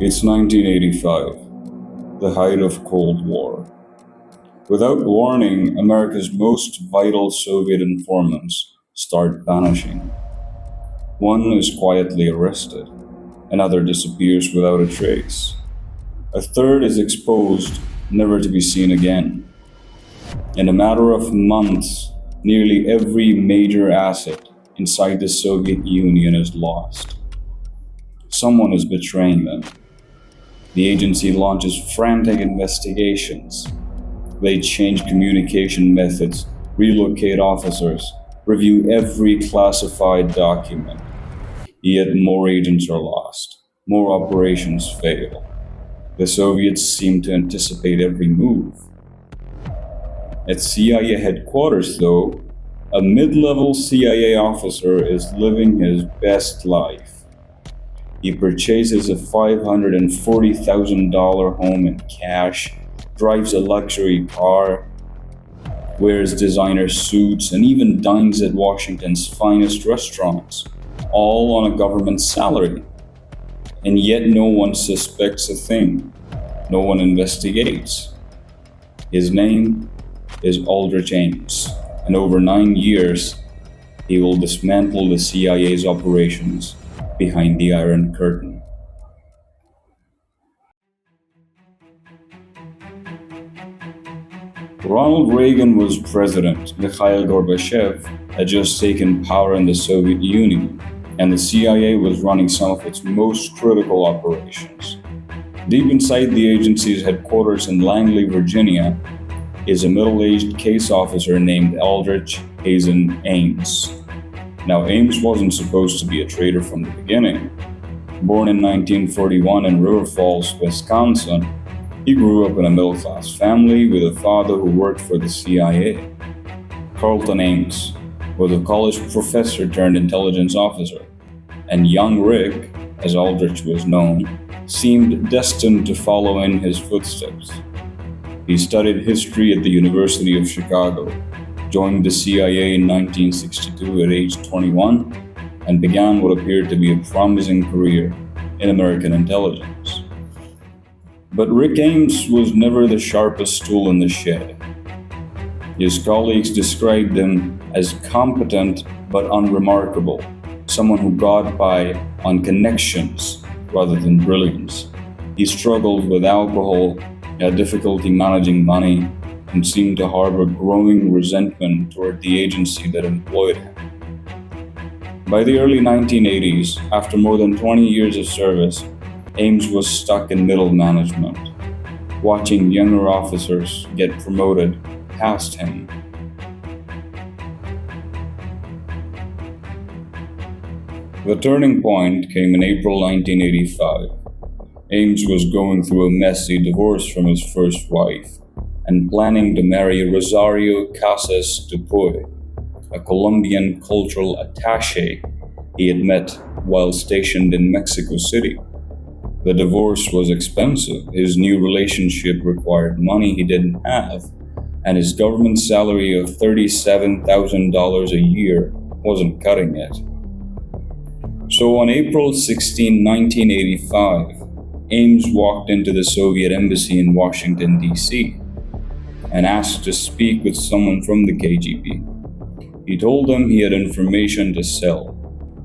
It's 1985, the height of Cold War. Without warning, America's most vital Soviet informants start vanishing. One is quietly arrested, another disappears without a trace. A third is exposed, never to be seen again. In a matter of months, nearly every major asset inside the Soviet Union is lost. Someone is betraying them. The agency launches frantic investigations. They change communication methods, relocate officers, review every classified document. Yet more agents are lost, more operations fail. The Soviets seem to anticipate every move. At CIA headquarters, though, a mid-level CIA officer is living his best life. He purchases a $540,000 home in cash, drives a luxury car, wears designer suits, and even dines at Washington's finest restaurants, all on a government salary. And yet no one suspects a thing. No one investigates. His name is Aldrich Ames, and over 9 years, he will dismantle the CIA's operations behind the Iron Curtain. Ronald Reagan was president. Mikhail Gorbachev had just taken power in the Soviet Union, and the CIA was running some of its most critical operations. Deep inside the agency's headquarters in Langley, Virginia, is a middle-aged case officer named Aldrich Ames. Now, Ames wasn't supposed to be a traitor from the beginning. Born in 1941 in River Falls, Wisconsin, he grew up in a middle-class family with a father who worked for the CIA. Carlton Ames was a college professor turned intelligence officer, and young Rick, as Aldrich was known, seemed destined to follow in his footsteps. He studied history at the University of Chicago, joined the CIA in 1962 at age 21, and began what appeared to be a promising career in American intelligence. But Rick Ames was never the sharpest tool in the shed. His colleagues described him as competent but unremarkable, someone who got by on connections rather than brilliance. He struggled with alcohol, had difficulty managing money, and seemed to harbor growing resentment toward the agency that employed him. By the early 1980s, after more than 20 years of service, Ames was stuck in middle management, watching younger officers get promoted past him. The turning point came in April 1985. Ames was going through a messy divorce from his first wife and planning to marry Rosario Casas Dupuy, a Colombian cultural attaché he had met while stationed in Mexico City. The divorce was expensive, his new relationship required money he didn't have, and his government salary of $37,000 a year wasn't cutting it. So on April 16, 1985, Ames walked into the Soviet embassy in Washington, D.C., and asked to speak with someone from the KGB. He told them he had information to sell,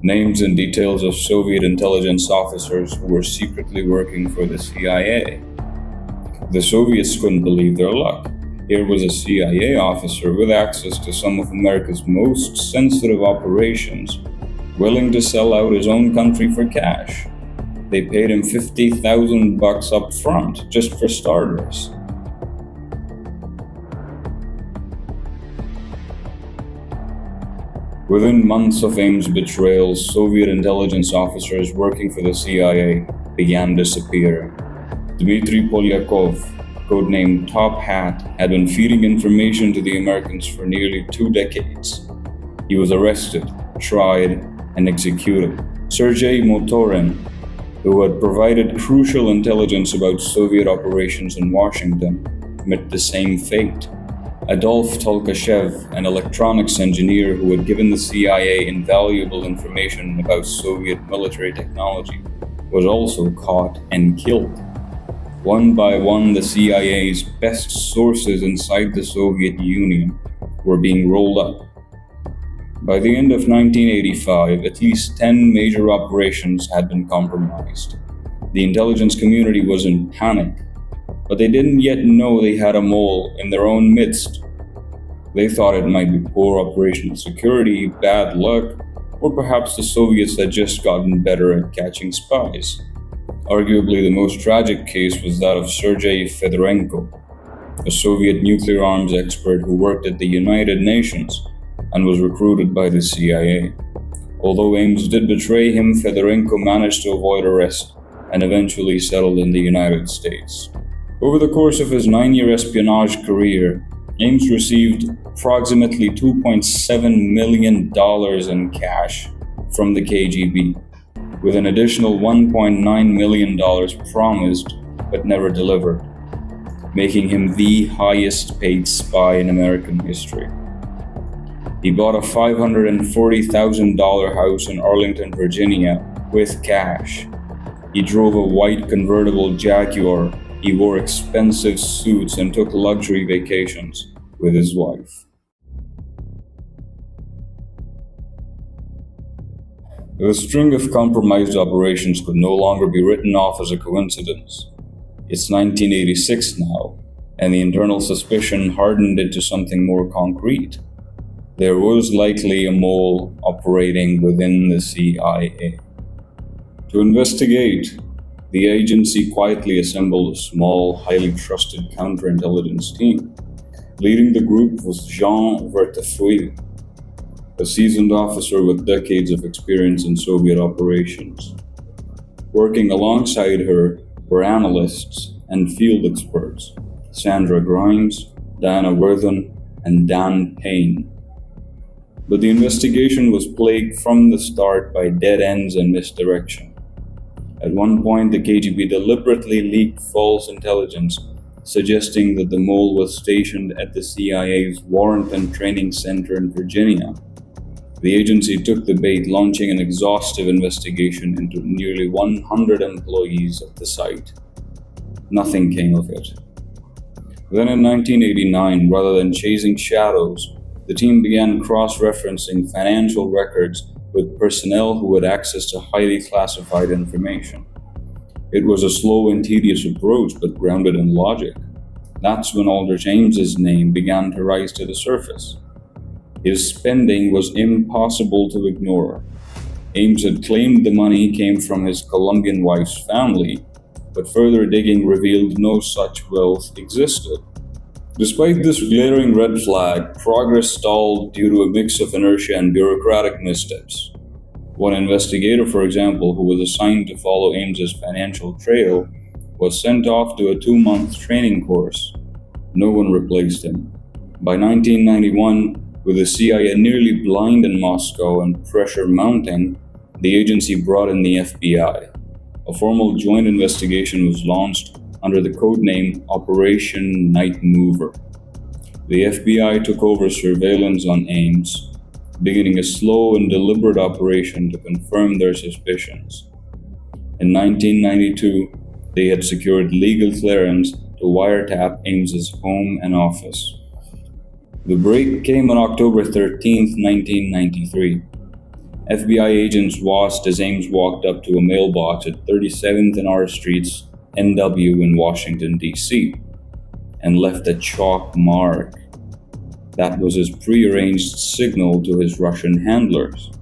names and details of Soviet intelligence officers who were secretly working for the CIA. The Soviets couldn't believe their luck. Here was a CIA officer with access to some of America's most sensitive operations, willing to sell out his own country for cash. They paid him $50,000 up front, just for starters. Within months of Ames' betrayal, Soviet intelligence officers working for the CIA began disappearing. Dmitry Polyakov, codenamed Top Hat, had been feeding information to the Americans for nearly 2 decades. He was arrested, tried, and executed. Sergei Motorin, who had provided crucial intelligence about Soviet operations in Washington, met the same fate. Adolf Tolkashev, an electronics engineer who had given the CIA invaluable information about Soviet military technology, was also caught and killed. One by one, the CIA's best sources inside the Soviet Union were being rolled up. By the end of 1985, at least 10 major operations had been compromised. The intelligence community was in panic, but they didn't yet know they had a mole in their own midst. They thought it might be poor operational security, bad luck, or perhaps the Soviets had just gotten better at catching spies. Arguably, the most tragic case was that of Sergei Fedorenko, a Soviet nuclear arms expert who worked at the United Nations and was recruited by the CIA. Although Ames did betray him, Fedorenko managed to avoid arrest and eventually settled in the United States. Over the course of his 9-year espionage career, Ames received approximately $2.7 million in cash from the KGB, with an additional $1.9 million promised but never delivered, making him the highest paid spy in American history. He bought a $540,000 house in Arlington, Virginia with cash. He drove a white convertible Jaguar. He wore expensive suits and took luxury vacations with his wife. The string of compromised operations could no longer be written off as a coincidence. It's 1986 now, and the internal suspicion hardened into something more concrete. There was likely a mole operating within the CIA. To investigate, the agency quietly assembled a small, highly trusted counterintelligence team. Leading the group was Jean Vertefeuille, a seasoned officer with decades of experience in Soviet operations. Working alongside her were analysts and field experts, Sandra Grimes, Diana Worthen, and Dan Payne. But the investigation was plagued from the start by dead ends and misdirection. At one point, the KGB deliberately leaked false intelligence, suggesting that the mole was stationed at the CIA's Warrenton Training Center in Virginia. The agency took the bait, launching an exhaustive investigation into nearly 100 employees at the site. Nothing came of it. Then in 1989, rather than chasing shadows, the team began cross-referencing financial records with personnel who had access to highly classified information. It was a slow and tedious approach, but grounded in logic. That's when Aldrich Ames's name began to rise to the surface. His spending was impossible to ignore. Ames had claimed the money came from his Colombian wife's family, but further digging revealed no such wealth existed. Despite this glaring red flag, progress stalled due to a mix of inertia and bureaucratic missteps. One investigator, for example, who was assigned to follow Ames's financial trail, was sent off to a 2-month training course. No one replaced him. By 1991, with the CIA nearly blind in Moscow and pressure mounting, the agency brought in the FBI. A formal joint investigation was launched under the codename Operation Night Mover. The FBI took over surveillance on Ames, beginning a slow and deliberate operation to confirm their suspicions. In 1992, they had secured legal clearance to wiretap Ames's home and office. The break came on October 13, 1993. FBI agents watched as Ames walked up to a mailbox at 37th and R Streets, NW in Washington, D.C., and left a chalk mark. That was his prearranged signal to his Russian handlers.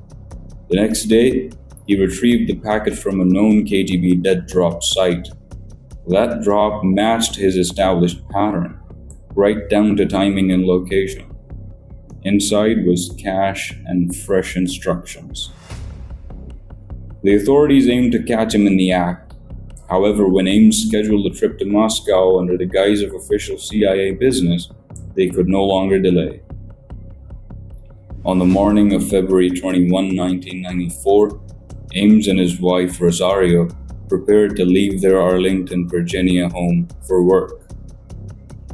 The next day, he retrieved the packet from a known KGB dead drop site. That drop matched his established pattern, right down to timing and location. Inside was cash and fresh instructions. The authorities aimed to catch him in the act. However, when Ames scheduled a trip to Moscow under the guise of official CIA business, they could no longer delay. On the morning of February 21, 1994, Ames and his wife Rosario prepared to leave their Arlington, Virginia home for work.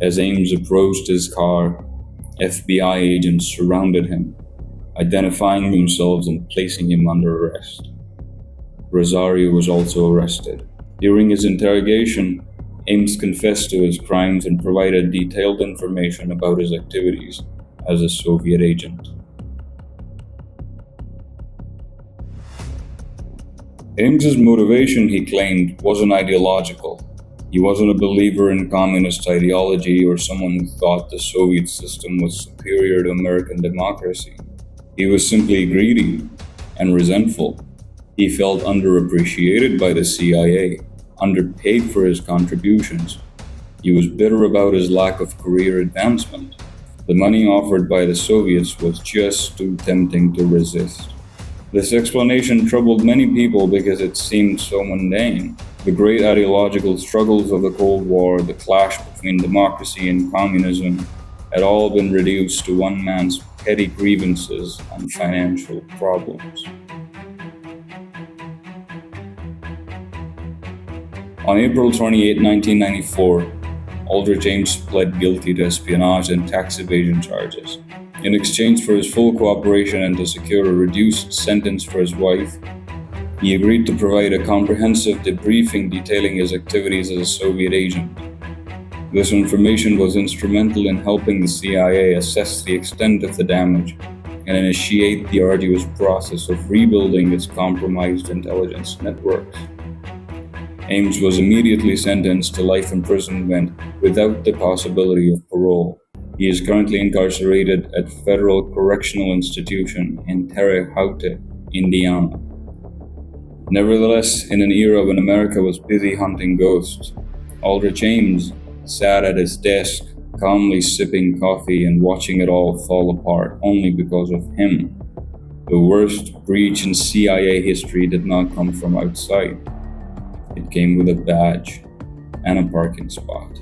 As Ames approached his car, FBI agents surrounded him, identifying themselves and placing him under arrest. Rosario was also arrested. During his interrogation, Ames confessed to his crimes and provided detailed information about his activities as a Soviet agent. Ames's motivation, he claimed, wasn't ideological. He wasn't a believer in communist ideology or someone who thought the Soviet system was superior to American democracy. He was simply greedy and resentful. He felt underappreciated by the CIA, underpaid for his contributions. He was bitter about his lack of career advancement. The money offered by the Soviets was just too tempting to resist. This explanation troubled many people because it seemed so mundane. The great ideological struggles of the Cold War, the clash between democracy and communism, had all been reduced to one man's petty grievances and financial problems. On April 28, 1994, Aldrich Ames pled guilty to espionage and tax evasion charges. In exchange for his full cooperation and to secure a reduced sentence for his wife, he agreed to provide a comprehensive debriefing detailing his activities as a Soviet agent. This information was instrumental in helping the CIA assess the extent of the damage and initiate the arduous process of rebuilding its compromised intelligence networks. Ames was immediately sentenced to life imprisonment without the possibility of parole. He is currently incarcerated at Federal Correctional Institution in Terre Haute, Indiana. Nevertheless, in an era when America was busy hunting ghosts, Aldrich Ames sat at his desk, calmly sipping coffee and watching it all fall apart only because of him. The worst breach in CIA history did not come from outside. It came with a badge and a parking spot.